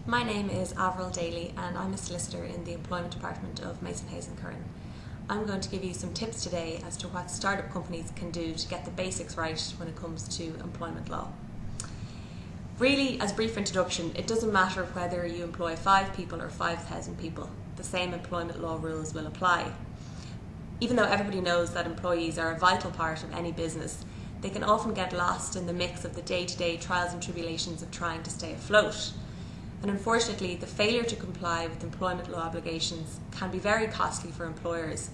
My name is Avril Daly and I'm a solicitor in the Employment Department of Mason Hayes & CURRAN. I'm going to give you some tips today as to what startup companies can do to get the basics right when it comes to employment law. Really, as a brief introduction, it doesn't matter whether you employ 5 people or 5,000 people. The same employment law rules will apply. Even though everybody knows that employees are a vital part of any business, they can often get lost in the mix of the day-to-day trials and tribulations of trying to stay afloat. And unfortunately, the failure to comply with employment law obligations can be very costly for employers,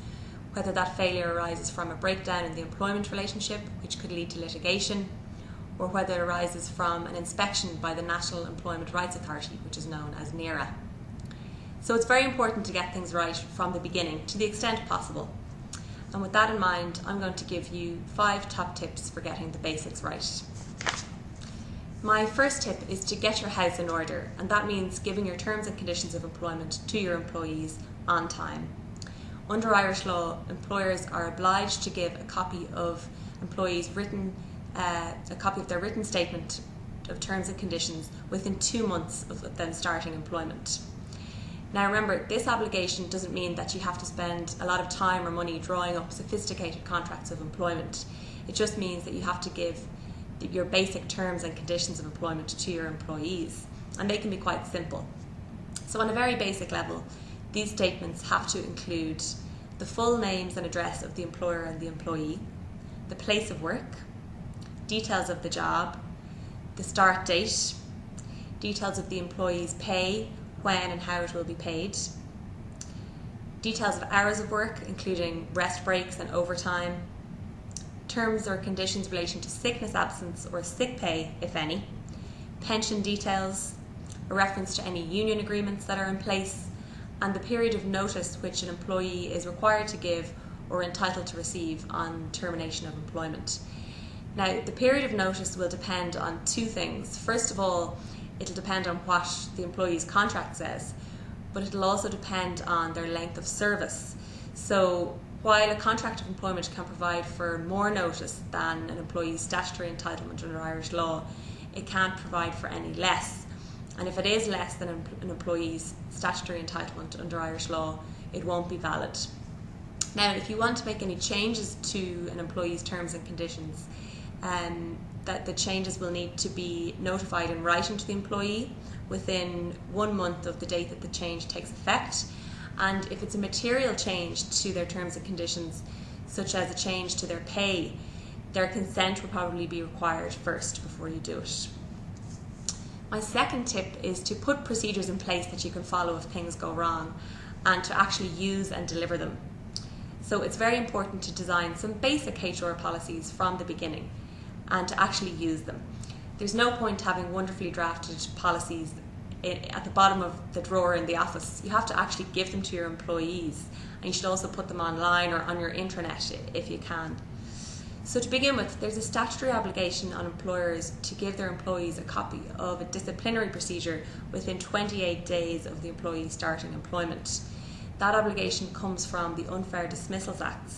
whether that failure arises from a breakdown in the employment relationship, which could lead to litigation, or whether it arises from an inspection by the National Employment Rights Authority, which is known as NERA. So it's very important to get things right from the beginning, to the extent possible. And with that in mind, I'm going to give you 5 top tips for getting the basics right. My first tip is to get your house in order, and that means giving your terms and conditions of employment to your employees on time. Under Irish law, employers are obliged to give a copy of employees' a copy of their written statement of terms and conditions within 2 months of them starting employment. Now remember, this obligation doesn't mean that you have to spend a lot of time or money drawing up sophisticated contracts of employment. It just means that you have to give your basic terms and conditions of employment to your employees, and they can be quite simple. So on a very basic level, these statements have to include the full names and address of the employer and the employee, the place of work, details of the job, the start date, details of the employee's pay, when and how it will be paid, details of hours of work including rest breaks and overtime, terms or conditions relating to sickness absence or sick pay, if any, pension details, a reference to any union agreements that are in place, and the period of notice which an employee is required to give or entitled to receive on termination of employment. Now, the period of notice will depend on 2 things. First of all, it'll depend on what the employee's contract says, but it'll also depend on their length of service. So while a contract of employment can provide for more notice than an employee's statutory entitlement under Irish law, it can't provide for any less. And if it is less than an employee's statutory entitlement under Irish law, it won't be valid. Now, if you want to make any changes to an employee's terms and conditions, that the changes will need to be notified in writing to the employee within 1 month of the date that the change takes effect. And if it's a material change to their terms and conditions, such as a change to their pay, their consent will probably be required first before you do it. My second tip is to put procedures in place that you can follow if things go wrong, and to actually use and deliver them. So it's very important to design some basic HR policies from the beginning and to actually use them. There's no point having wonderfully drafted policies at the bottom of the drawer in the office. You have to actually give them to your employees, and you should also put them online or on your intranet if you can. So to begin with, there's a statutory obligation on employers to give their employees a copy of a disciplinary procedure within 28 days of the employee starting employment. That obligation comes from the Unfair Dismissals Act,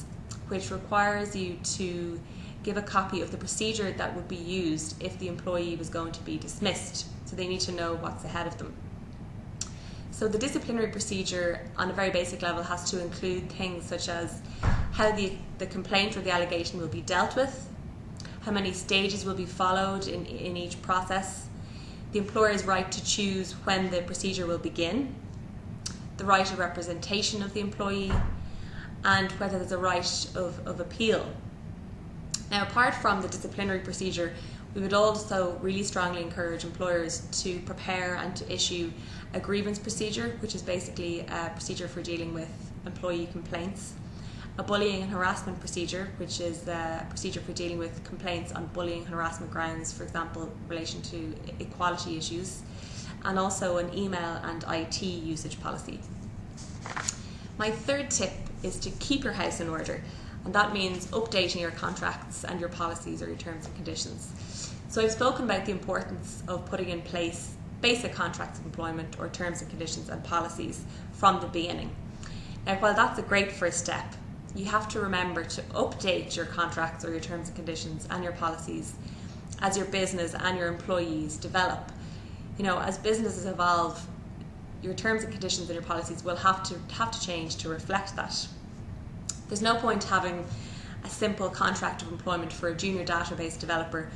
which requires you to give a copy of the procedure that would be used if the employee was going to be dismissed. So they need to know what's ahead of them. So the disciplinary procedure on a very basic level has to include things such as how the complaint or the allegation will be dealt with, how many stages will be followed in each process, the employer's right to choose when the procedure will begin, the right of representation of the employee, and whether there's a right of appeal. Now, apart from the disciplinary procedure, we would also really strongly encourage employers to prepare and to issue a grievance procedure, which is basically a procedure for dealing with employee complaints, a bullying and harassment procedure, which is a procedure for dealing with complaints on bullying and harassment grounds, for example, in relation to equality issues, and also an email and IT usage policy. My third tip is to keep your house in order. And that means updating your contracts and your policies or your terms and conditions. So I've spoken about the importance of putting in place basic contracts of employment or terms and conditions and policies from the beginning. Now, while that's a great first step, you have to remember to update your contracts or your terms and conditions and your policies as your business and your employees develop. As businesses evolve, your terms and conditions and your policies will have to change to reflect that. There's no point having a simple contract of employment for a junior database developer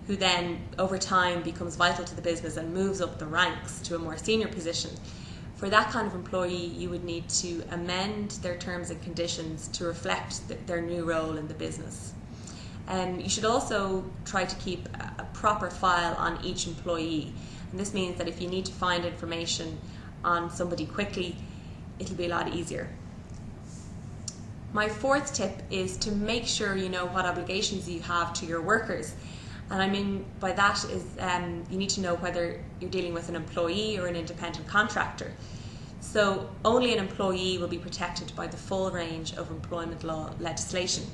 who then over time becomes vital to the business and moves up the ranks to a more senior position. For that kind of employee, you would need to amend their terms and conditions to reflect their new role in the business. You should also try to keep a proper file on each employee, and this means that if you need to find information on somebody quickly, it'll be a lot easier. My fourth tip is to make sure you know what obligations you have to your workers. And I mean by that is you need to know whether you're dealing with an employee or an independent contractor. So only an employee will be protected by the full range of employment law legislation.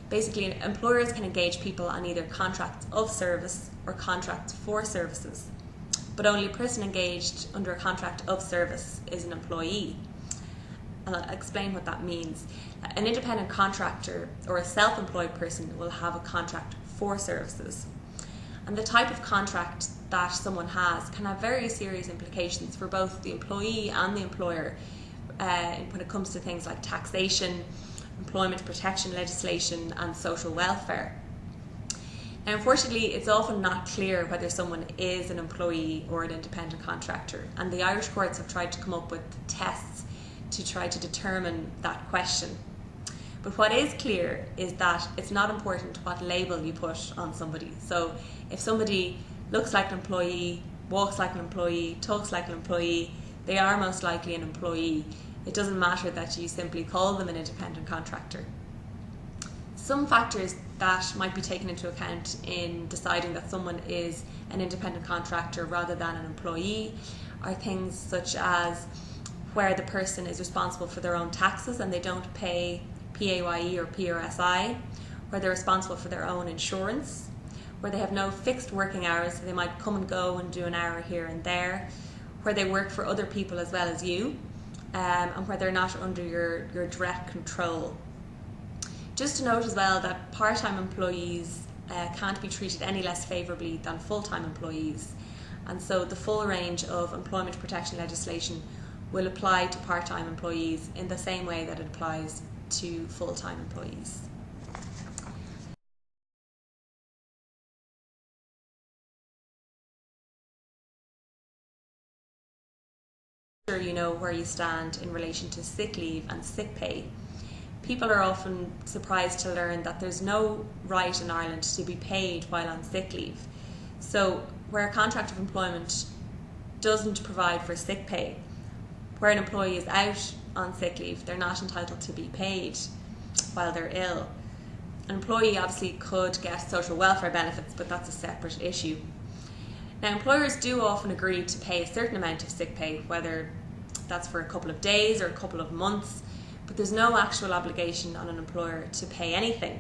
Basically, employers can engage people on either contracts of service or contracts for services, but only a person engaged under a contract of service is an employee. And I'll explain what that means. An independent contractor or a self-employed person will have a contract for services. And the type of contract that someone has can have very serious implications for both the employee and the employer when it comes to things like taxation, employment protection legislation and social welfare. Now, unfortunately, it's often not clear whether someone is an employee or an independent contractor, and the Irish courts have tried to come up with tests to try to determine that question. But what is clear is that it's not important what label you put on somebody. So if somebody looks like an employee, walks like an employee, talks like an employee, they are most likely an employee. It doesn't matter that you simply call them an independent contractor. Some factors that might be taken into account in deciding that someone is an independent contractor rather than an employee are things such as where the person is responsible for their own taxes and they don't pay PAYE or PRSI, where they're responsible for their own insurance, where they have no fixed working hours, so they might come and go and do an hour here and there, where they work for other people as well as you, and where they're not under your direct control. Just to note as well that part-time employees can't be treated any less favourably than full-time employees, and so the full range of employment protection legislation will apply to part-time employees in the same way that it applies to full-time employees. You know where you stand in relation to sick leave and sick pay. People are often surprised to learn that there's no right in Ireland to be paid while on sick leave. So where a contract of employment doesn't provide for sick pay, where an employee is out on sick leave, they're not entitled to be paid while they're ill. An employee obviously could get social welfare benefits, but that's a separate issue. Now, employers do often agree to pay a certain amount of sick pay, whether that's for a couple of days or a couple of months, but there's no actual obligation on an employer to pay anything.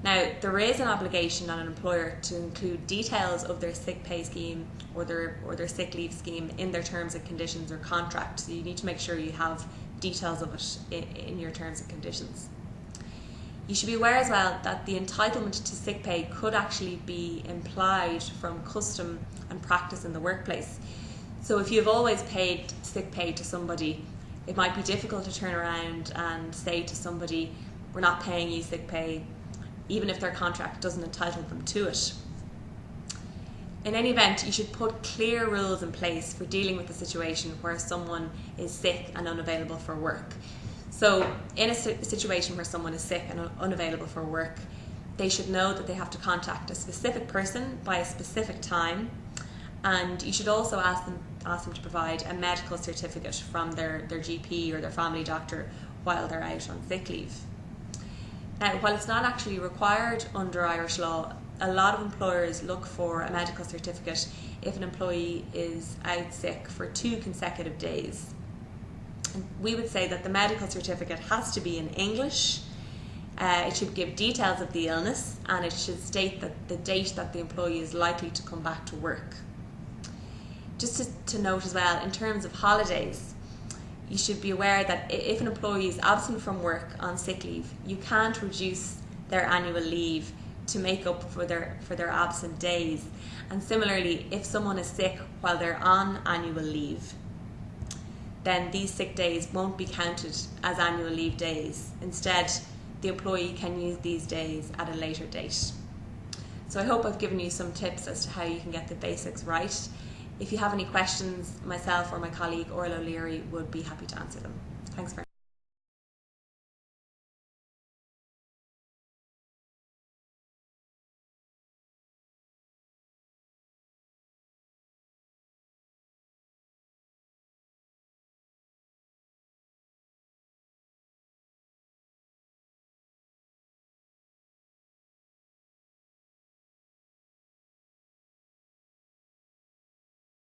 Now, there is an obligation on an employer to include details of their sick pay scheme or their sick leave scheme in their terms and conditions or contract. So you need to make sure you have details of it in your terms and conditions. You should be aware as well that the entitlement to sick pay could actually be implied from custom and practice in the workplace. So if you've always paid sick pay to somebody, it might be difficult to turn around and say to somebody, we're not paying you sick pay, even if their contract doesn't entitle them to it. In any event, you should put clear rules in place for dealing with a situation where someone is sick and unavailable for work. So in a situation where someone is sick and unavailable for work, they should know that they have to contact a specific person by a specific time, and you should also ask them to provide a medical certificate from their GP or their family doctor while they're out on sick leave. Now, while it's not actually required under Irish law, a lot of employers look for a medical certificate if an employee is out sick for 2 consecutive days. And we would say that the medical certificate has to be in English, it should give details of the illness, and it should state that the date that the employee is likely to come back to work. Just to note as well, in terms of holidays, you should be aware that if an employee is absent from work on sick leave, you can't reduce their annual leave to make up for their absent days. And similarly, if someone is sick while they're on annual leave, then these sick days won't be counted as annual leave days. Instead, the employee can use these days at a later date. So I hope I've given you some tips as to how you can get the basics right. If you have any questions, myself or my colleague Orla O'Leary would be happy to answer them. Thanks very much.